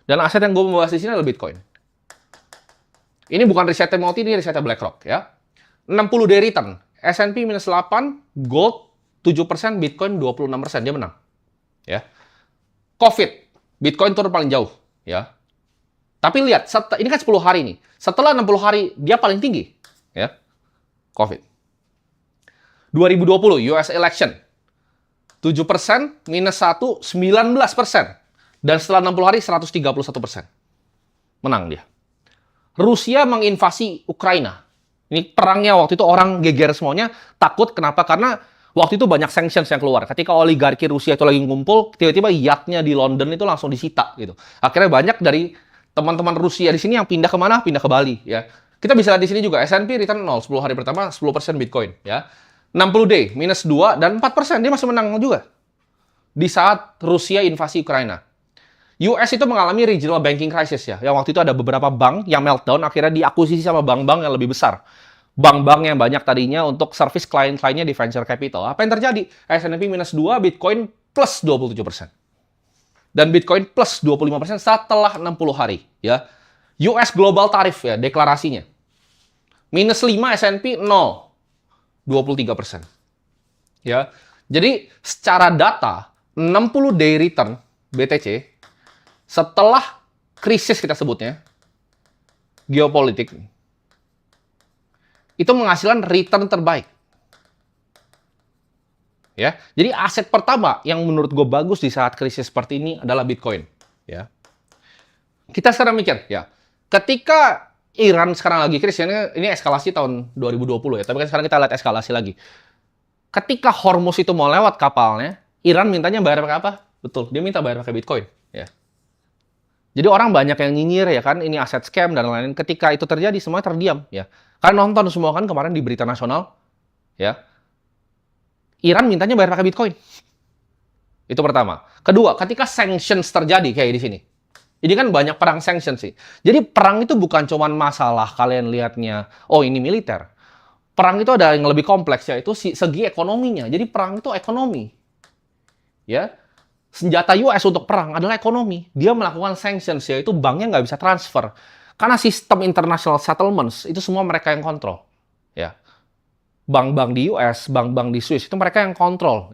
Dan aset yang gue mau bahas di sini adalah Bitcoin. Ini bukan risetnya Multi, ini risetnya BlackRock ya. 60-day return, S&P minus 8, gold 7%, Bitcoin 26%, dia menang. Ya. COVID, Bitcoin turun paling jauh ya. Tapi lihat, ini kan 10 hari nih. Setelah 60 hari, dia paling tinggi. Ya, COVID. 2020, US election. 7%, minus 1, 19%. Dan setelah 60 hari, 131%. Menang dia. Rusia menginvasi Ukraina. Ini perangnya waktu itu orang geger semuanya. Takut, kenapa? Karena waktu itu banyak sanctions yang keluar. Ketika oligarki Rusia itu lagi ngumpul, tiba-tiba yachtnya di London itu langsung disita. Gitu. Akhirnya banyak dari teman-teman Rusia di sini yang pindah kemana? Pindah ke Bali. Ya. Kita bisa lihat di sini juga, S&P return 0, 10 hari pertama 10% Bitcoin. Ya. 60 day, minus 2, dan 4%. Dia masih menang juga. Di saat Rusia invasi Ukraina. US itu mengalami regional banking crisis ya. Yang waktu itu ada beberapa bank yang meltdown, akhirnya diakuisisi sama bank-bank yang lebih besar. Bank-bank yang banyak tadinya untuk service klien-kliennya di venture capital. Apa yang terjadi? S&P minus 2, Bitcoin plus 27%. Dan Bitcoin plus 25% setelah 60 hari. Ya. US Global Tarif ya, deklarasinya. Minus 5, S&P 0. 23%. Ya. Jadi secara data, 60 day return BTC setelah krisis kita sebutnya, geopolitik, itu menghasilkan return terbaik. Ya, jadi aset pertama yang menurut gue bagus di saat krisis seperti ini adalah Bitcoin. Ya, kita sekarang mikir, ya, ketika Iran sekarang lagi krisis, ini eskalasi tahun 2020 ya, tapi kan sekarang kita lihat eskalasi lagi. Ketika Hormuz itu mau lewat kapalnya, Iran mintanya bayar pakai apa? Betul, dia minta bayar pakai Bitcoin. Ya. Jadi orang banyak yang nyinyir ya kan, ini aset scam dan lain-lain. Ketika itu terjadi, semuanya terdiam ya. Kalian nonton semua kan kemarin di berita nasional, ya. Iran mintanya bayar pakai Bitcoin. Itu pertama. Kedua, ketika sanctions terjadi kayak di sini. Ini kan banyak perang sanctions sih. Jadi perang itu bukan cuma masalah kalian lihatnya, oh ini militer. Perang itu ada yang lebih kompleks, yaitu segi ekonominya. Jadi perang itu ekonomi. Ya. Senjata US untuk perang adalah ekonomi. Dia melakukan sanctions, yaitu banknya nggak bisa transfer. Karena sistem international settlements, itu semua mereka yang kontrol. Ya. Bank-bank di US, bank-bank di Swiss, itu mereka yang kontrol.